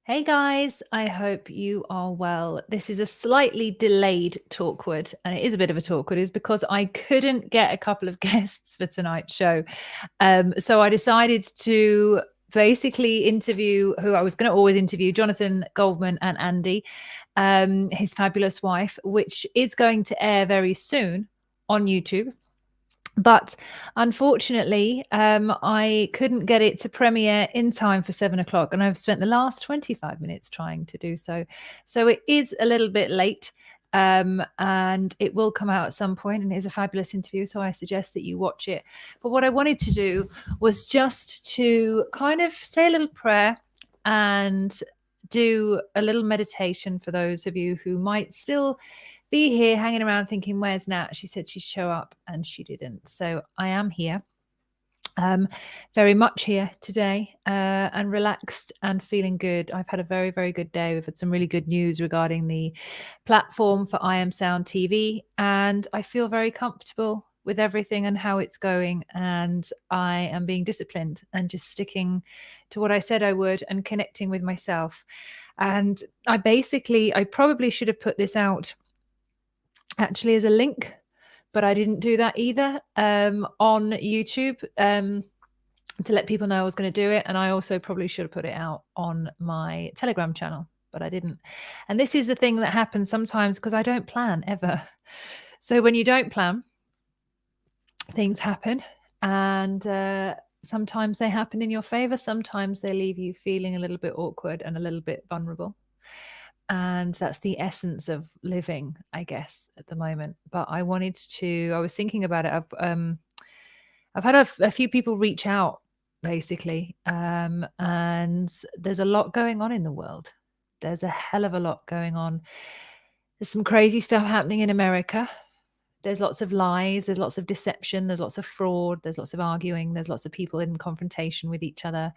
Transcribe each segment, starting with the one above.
Hey guys, I hope you are well. This is a slightly delayed Talkward, and it is a bit of a Talkward, is because I couldn't get a couple of guests for tonight's show. So I decided to basically interview who I was going to always interview, Jonathan Goldman and Andy, his fabulous wife, which is going to air very soon on YouTube. But unfortunately, I couldn't get it to premiere in time for 7 o'clock, and I've spent the last 25 minutes trying to do so. So it is a little bit late, and it will come out at some point, and it is a fabulous interview. So I suggest that you watch it. But what I wanted to do was just to kind of say a little prayer and do a little meditation for those of you who might still be here hanging around thinking, where's Nat? She said she'd show up and she didn't. So I am here, very much here today, and relaxed and feeling good. I've had a very, very good day. We've had some really good news regarding the platform for I Am Sound TV, and I feel very comfortable with everything and how it's going. And I am being disciplined and just sticking to what I said I would and connecting with myself. And I probably should have put this out actually as a link, but I didn't do that either on YouTube to let people know I was going to do it. And I also probably should have put it out on my Telegram channel, but I didn't. And this is the thing that happens sometimes because I don't plan ever. So when you don't plan, things happen, and sometimes they happen in your favor. Sometimes they leave you feeling a little bit awkward and a little bit vulnerable. And that's the essence of living, I guess, at the moment. But I was thinking about it. I've had a few people reach out, basically, and there's a lot going on in the world. There's a hell of a lot going on. There's some crazy stuff happening in America. There's lots of lies, there's lots of deception, there's lots of fraud, there's lots of arguing, there's lots of people in confrontation with each other.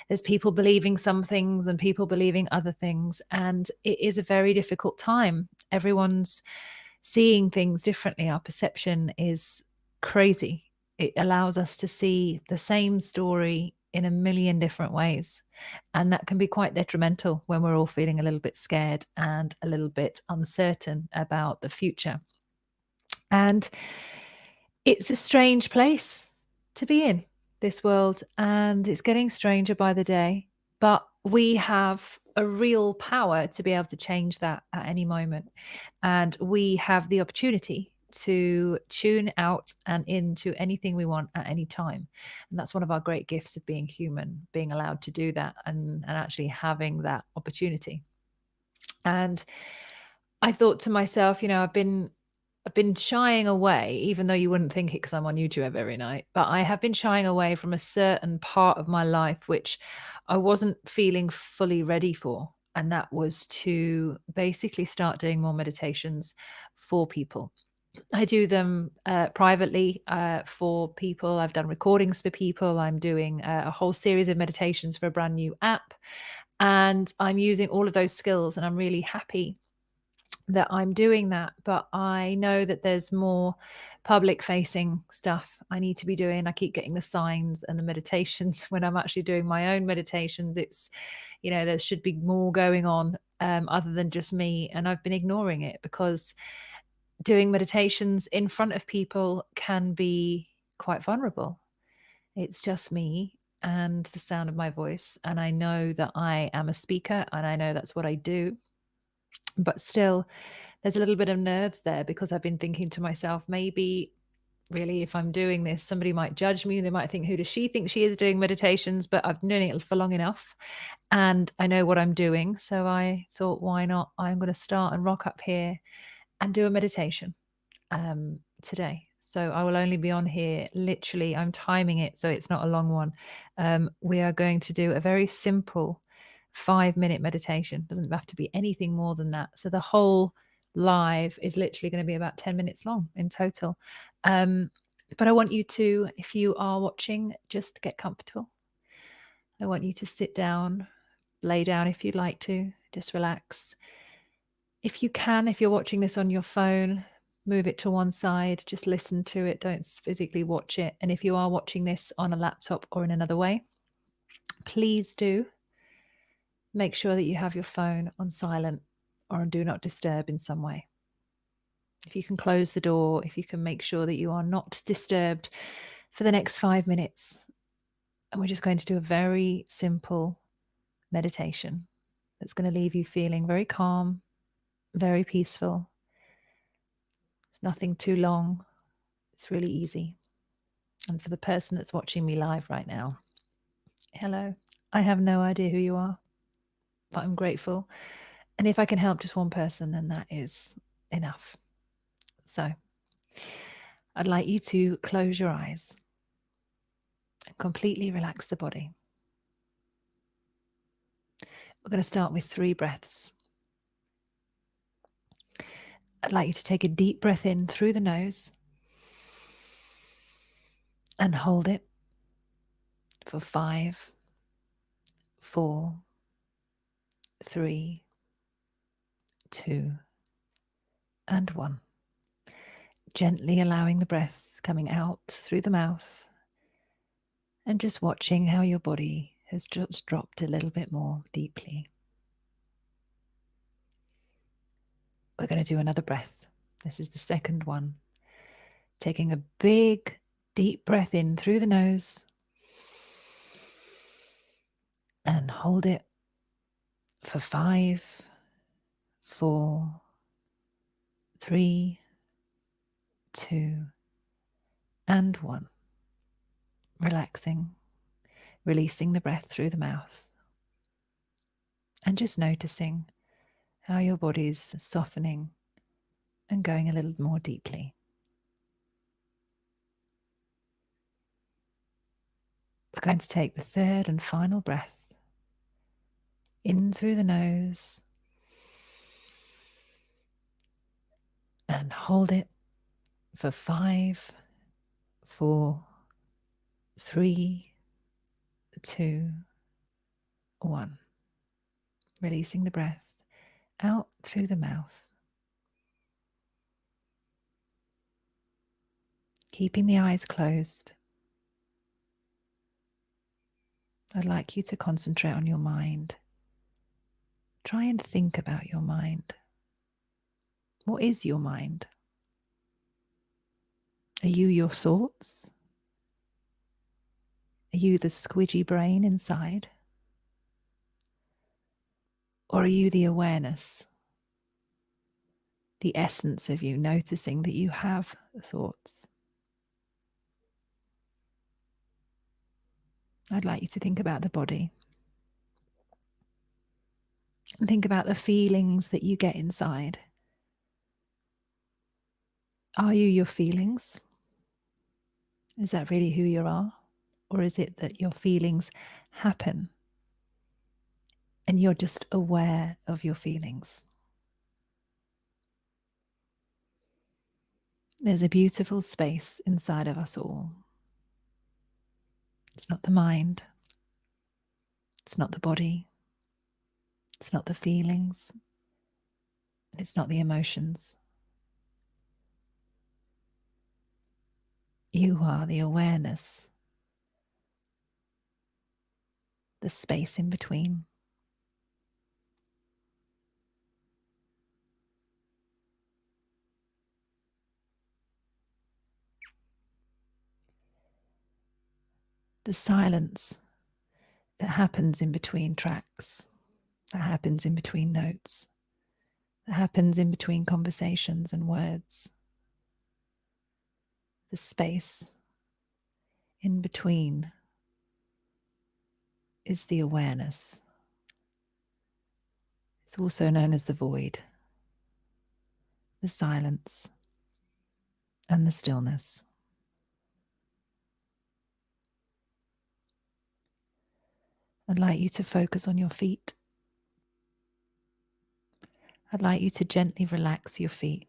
There's people believing some things and people believing other things. And it is a very difficult time. Everyone's seeing things differently. Our perception is crazy. It allows us to see the same story in a million different ways. And that can be quite detrimental when we're all feeling a little bit scared and a little bit uncertain about the future. And it's a strange place to be in, this world, and it's getting stranger by the day. But we have a real power to be able to change that at any moment. And we have the opportunity to tune out and into anything we want at any time. And that's one of our great gifts of being human, being allowed to do that and actually having that opportunity. And I thought to myself, I've been shying away, even though you wouldn't think it because I'm on YouTube every night, but I have been shying away from a certain part of my life which I wasn't feeling fully ready for. And that was to basically start doing more meditations for people. I do them privately for people. I've done recordings for people. I'm doing a whole series of meditations for a brand new app. And I'm using all of those skills, and I'm really happy that I'm doing that. But I know that there's more public facing stuff I need to be doing. I keep getting the signs and the meditations when I'm actually doing my own meditations. It's, there should be more going on other than just me. And I've been ignoring it because doing meditations in front of people can be quite vulnerable. It's just me and the sound of my voice. And I know that I am a speaker and I know that's what I do. But still, there's a little bit of nerves there because I've been thinking to myself, maybe really, if I'm doing this, somebody might judge me. They might think, who does she think she is doing meditations? But I've been doing it for long enough and I know what I'm doing. So I thought, why not? I'm going to start and rock up here and do a meditation today. So I will only be on here, literally, I'm timing it so it's not a long one. We are going to do a very simple 5-minute meditation. Doesn't have to be anything more than that. So the whole live is literally going to be about 10 minutes long in total. But I want you to, if you are watching, just get comfortable. I want you to sit down, lay down if you'd like to, just relax. If you can, if you're watching this on your phone, move it to one side, just listen to it, don't physically watch it. And if you are watching this on a laptop or in another way, please do Make sure that you have your phone on silent or on do not disturb in some way. If you can close the door, if you can make sure that you are not disturbed for the next 5 minutes. And we're just going to do a very simple meditation that's going to leave you feeling very calm, very peaceful. It's nothing too long. It's really easy. And for the person that's watching me live right now, hello. I have no idea who you are, but I'm grateful. And if I can help just one person, then that is enough. So I'd like you to close your eyes and completely relax the body. We're going to start with 3 breaths. I'd like you to take a deep breath in through the nose and hold it for 5, 4, 3, 2, and 1. Gently allowing the breath coming out through the mouth and just watching how your body has just dropped a little bit more deeply. We're going to do another breath. This is the second one. Taking a big, deep breath in through the nose and hold it for 5, 4, 3, 2, and 1. Relaxing, releasing the breath through the mouth, and just noticing how your body's softening and going a little more deeply. We're going to take the third and final breath in through the nose and hold it for 5, 4, 3, 2, 1. Releasing the breath out through the mouth. Keeping the eyes closed. I'd like you to concentrate on your mind. Try and think about your mind. What is your mind? Are you your thoughts? Are you the squidgy brain inside? Or are you the awareness, the essence of you noticing that you have thoughts? I'd like you to think about the body and think about the feelings that you get inside. Are you your feelings? Is that really who you are? Or is it that your feelings happen and you're just aware of your feelings? There's a beautiful space inside of us all. It's not the mind. It's not the body. It's not the feelings. It's not the emotions. You are the awareness, the space in between. The silence that happens in between tracks, that happens in between notes, that happens in between conversations and words. The space in between is the awareness. It's also known as the void, the silence, and the stillness. I'd like you to focus on your feet. I'd like you to gently relax your feet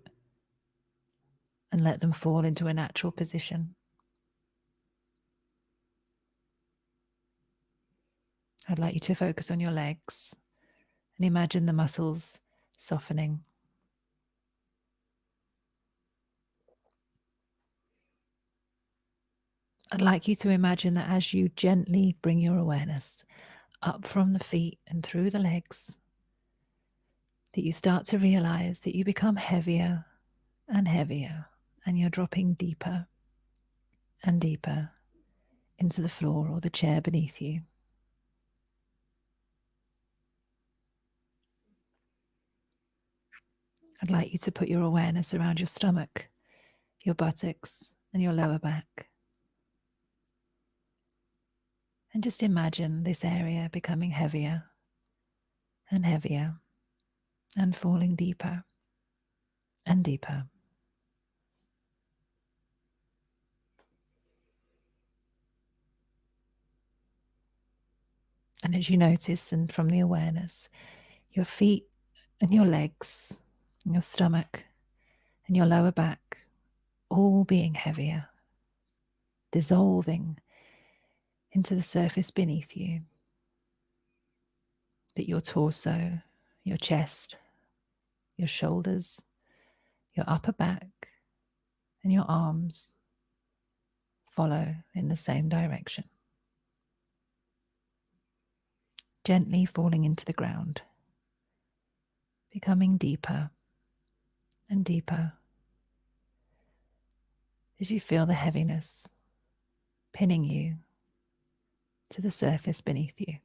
and let them fall into a natural position. I'd like you to focus on your legs and imagine the muscles softening. I'd like you to imagine that as you gently bring your awareness up from the feet and through the legs, that you start to realize that you become heavier and heavier, and you're dropping deeper and deeper into the floor or the chair beneath you. I'd like you to put your awareness around your stomach, your buttocks, and your lower back. And just imagine this area becoming heavier and heavier and falling deeper and deeper. And as you notice, and from the awareness, your feet and your legs and your stomach and your lower back all being heavier, dissolving into the surface beneath you, that your torso, your chest, your shoulders, your upper back, and your arms follow in the same direction, gently falling into the ground, becoming deeper and deeper as you feel the heaviness pinning you to the surface beneath you.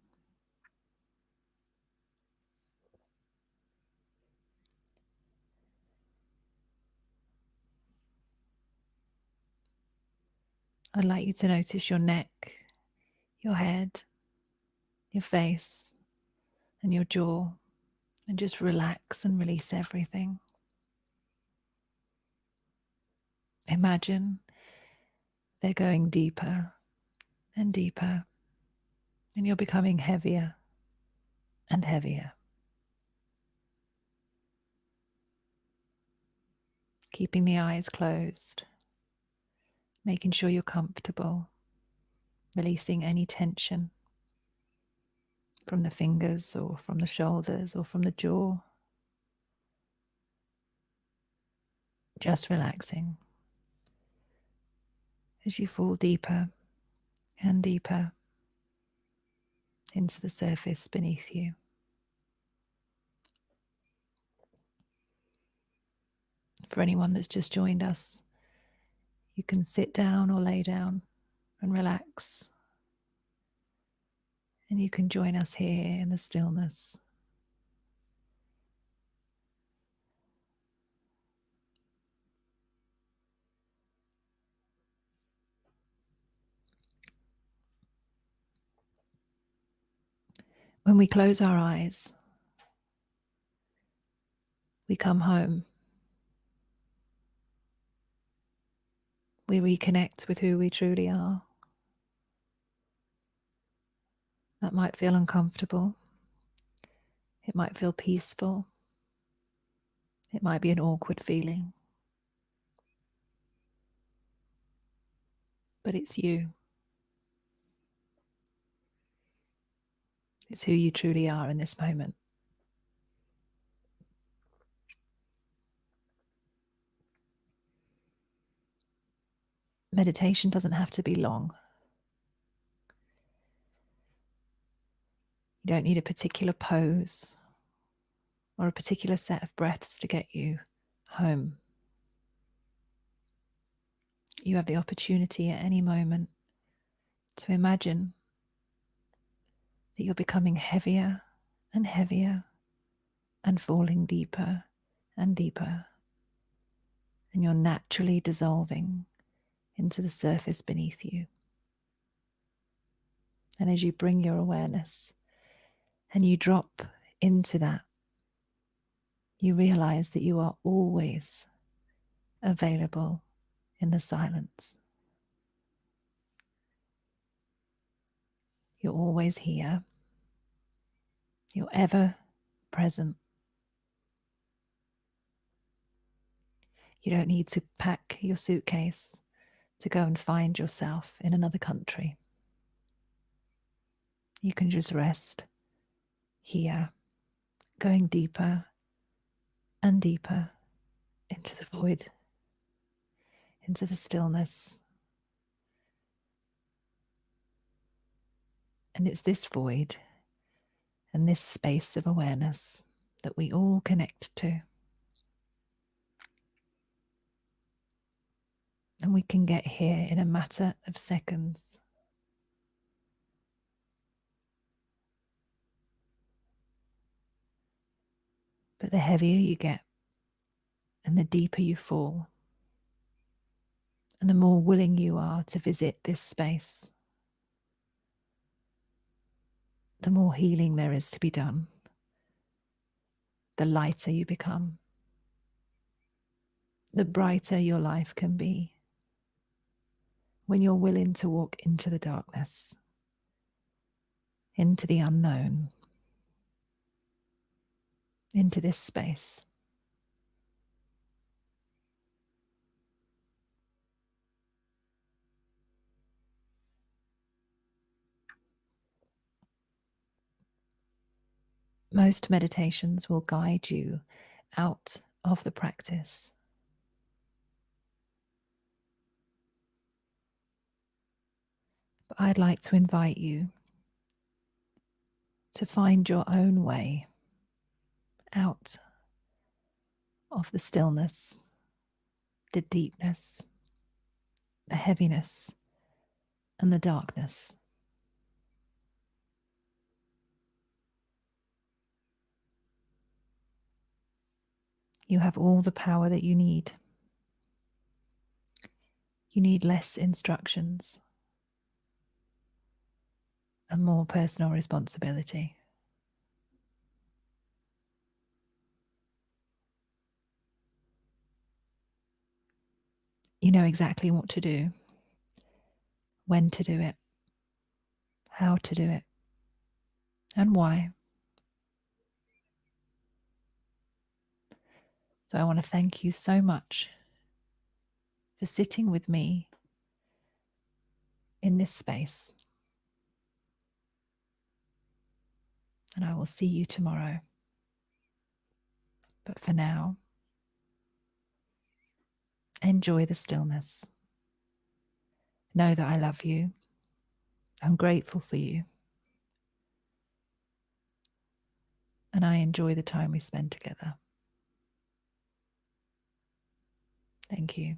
I'd like you to notice your neck, your head, your face, and your jaw, and just relax and release everything. Imagine they're going deeper and deeper, and you're becoming heavier and heavier. Keeping the eyes closed, making sure you're comfortable, releasing any tension from the fingers or from the shoulders or from the jaw. Just relaxing as you fall deeper and deeper into the surface beneath you. For anyone that's just joined us, you can sit down or lay down and relax. And you can join us here in the stillness. When we close our eyes, we come home. We reconnect with who we truly are. That might feel uncomfortable. It might feel peaceful. It might be an awkward feeling. But it's you. It's who you truly are in this moment. Meditation doesn't have to be long. You don't need a particular pose or a particular set of breaths to get you home. You have the opportunity at any moment to imagine that you're becoming heavier and heavier and falling deeper and deeper. And you're naturally dissolving into the surface beneath you. And as you bring your awareness and you drop into that, you realize that you are always available in the silence. You're always here. You're ever present. You don't need to pack your suitcase to go and find yourself in another country. You can just rest here, going deeper and deeper into the void, into the stillness. And it's this void and this space of awareness that we all connect to. And we can get here in a matter of seconds. But the heavier you get and the deeper you fall, and the more willing you are to visit this space, the more healing there is to be done, the lighter you become, the brighter your life can be when you're willing to walk into the darkness, into the unknown, into this space. Most meditations will guide you out of the practice. But I'd like to invite you to find your own way out of the stillness, the deepness, the heaviness, and the darkness. You have all the power that you need. You need less instructions and more personal responsibility. You know exactly what to do, when to do it, how to do it, and why. So I want to thank you so much for sitting with me in this space. And I will see you tomorrow. But for now, enjoy the stillness. Know that I love you. I'm grateful for you. And I enjoy the time we spend together. Thank you.